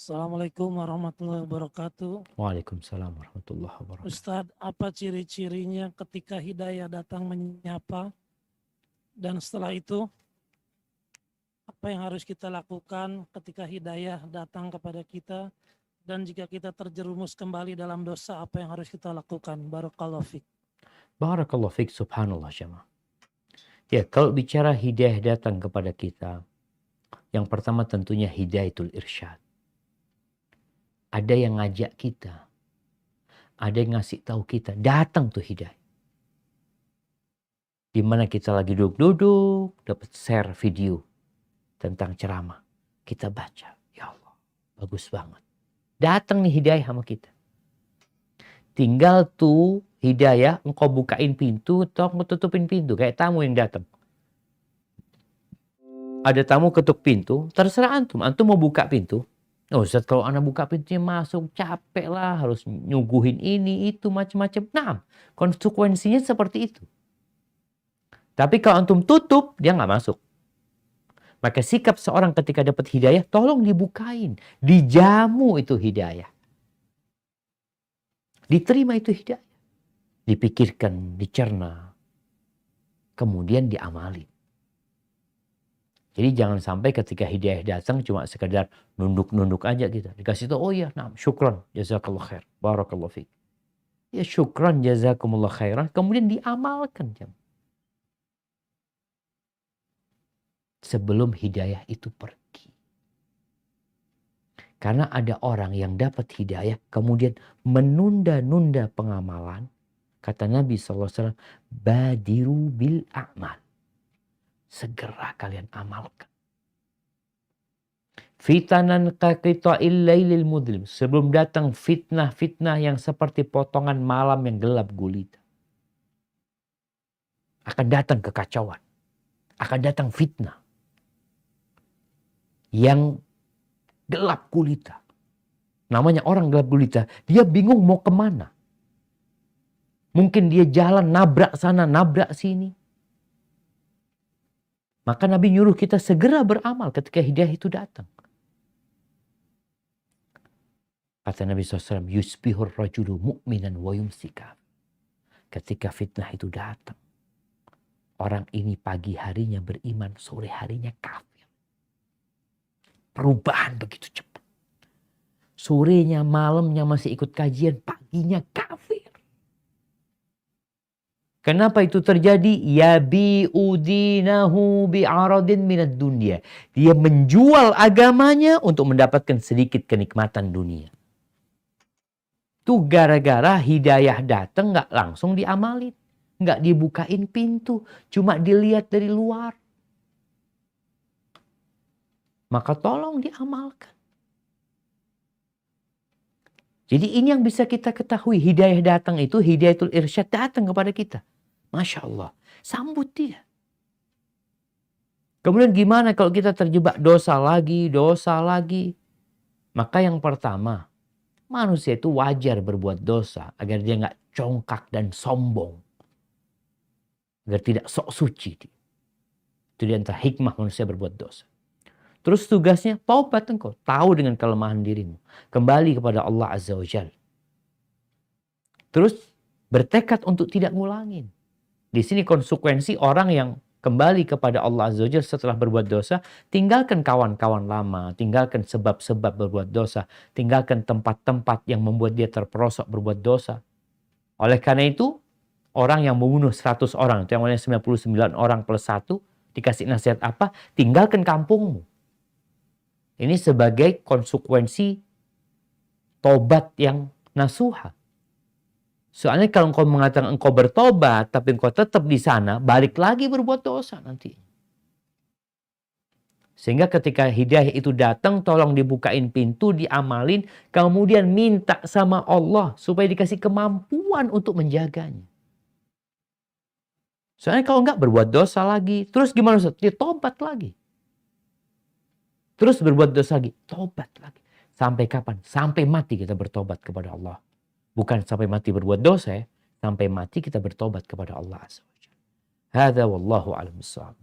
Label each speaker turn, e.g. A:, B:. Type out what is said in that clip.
A: Assalamualaikum warahmatullahi wabarakatuh.
B: Waalaikumsalam warahmatullahi wabarakatuh.
A: Ustadz, apa ciri-cirinya ketika hidayah datang menyapa? Dan setelah itu, apa yang harus kita lakukan ketika hidayah datang kepada kita? Dan jika kita terjerumus kembali dalam dosa, apa yang harus kita lakukan? Barakallahu fiik.
B: Barakallahu fiik, subhanallah jemaah. Ya, kalau bicara hidayah datang kepada kita, yang pertama tentunya hidayatul irsyad. Ada yang ngajak kita, ada yang ngasih tahu kita, datang tuh hidayah. Di mana kita lagi duduk-duduk, dapat share video tentang ceramah. Kita baca, ya Allah, bagus banget. Datang nih hidayah sama kita. Tinggal tuh hidayah, engkau bukain pintu atau engkau tutupin pintu. Kayak tamu yang datang. Ada tamu ketuk pintu, terserah antum. Antum mau buka pintu. Oh Ustaz, kalau anak buka pintunya masuk, capek lah. Harus nyuguhin ini, itu, macam-macam. Nah, konsekuensinya seperti itu. Tapi kalau antum tutup, dia nggak masuk. Maka sikap seorang ketika dapat hidayah, tolong dibukain. Dijamu itu hidayah. Diterima itu hidayah. Dipikirkan, dicerna. Kemudian diamali. Jadi jangan sampai ketika hidayah datang cuma sekedar nunduk-nunduk aja kita. Dikasih tahu, oh iya, nah, syukran, jazakallah khair, barakallah fiik. Ya syukran, jazakumullah khairan, kemudian diamalkan. Sebelum hidayah itu pergi. Karena ada orang yang dapat hidayah, kemudian menunda-nunda pengamalan. Kata Nabi SAW, badiru bil a'mal. Segera kalian amalkan. Fitanan kaqita'il lailil mudlim. Sebelum datang fitnah-fitnah yang seperti potongan malam yang gelap gulita. Akan datang kekacauan. Akan datang fitnah. Yang gelap gulita. Namanya orang gelap gulita. Dia bingung mau kemana. Mungkin dia jalan nabrak sana, nabrak sini. Maka Nabi nyuruh kita segera beramal ketika hidayah itu datang. Kata Nabi SAW, yusbihur rajulu mu'minan wa yumsika. Ketika fitnah itu datang. Orang ini pagi harinya beriman, sore harinya kafir. Perubahan begitu cepat. Sorenya, malamnya masih ikut kajian, paginya kafir. Kenapa itu terjadi? Yabi'u dinahu bi'aradin minad dunya. Dia menjual agamanya untuk mendapatkan sedikit kenikmatan dunia. Itu gara-gara hidayah datang gak langsung diamalin. Gak dibukain pintu. Cuma dilihat dari luar. Maka tolong diamalkan. Jadi ini yang bisa kita ketahui. Hidayah datang itu, hidayatul irsyad datang kepada kita. Masya Allah. Sambut dia. Kemudian gimana kalau kita terjebak dosa lagi, dosa lagi. Maka yang pertama, manusia itu wajar berbuat dosa. Agar dia gak congkak dan sombong. Agar tidak sok suci. Itu di antara hikmah manusia berbuat dosa. Terus tugasnya, taubat engkau. Tahu dengan kelemahan dirimu. Kembali kepada Allah Azza wa Jalla. Terus bertekad untuk tidak ngulangin. Di sini konsekuensi orang yang kembali kepada Allah Azza wa Jalla setelah berbuat dosa, tinggalkan kawan-kawan lama, tinggalkan sebab-sebab berbuat dosa, tinggalkan tempat-tempat yang membuat dia terperosok berbuat dosa. Oleh karena itu, orang yang membunuh 100 orang, itu yang namanya 99 orang plus 1, dikasih nasihat apa? Tinggalkan kampungmu. Ini sebagai konsekuensi tobat yang nasuha. Soalnya kalau engkau mengatakan engkau bertobat, tapi engkau tetap di sana, balik lagi berbuat dosa nanti. Sehingga ketika hidayah itu datang, tolong dibukain pintu, diamalin, kemudian minta sama Allah supaya dikasih kemampuan untuk menjaganya. Soalnya kalau enggak berbuat dosa lagi, terus gimana Ustaz? Dia tobat lagi. Terus berbuat dosa lagi, tobat lagi. Sampai kapan? Sampai mati kita bertobat kepada Allah. Bukan sampai mati berbuat dosa ya. Sampai mati kita bertobat kepada Allah Azza wa Jalla. Hadza wallahu a'lam bissawab.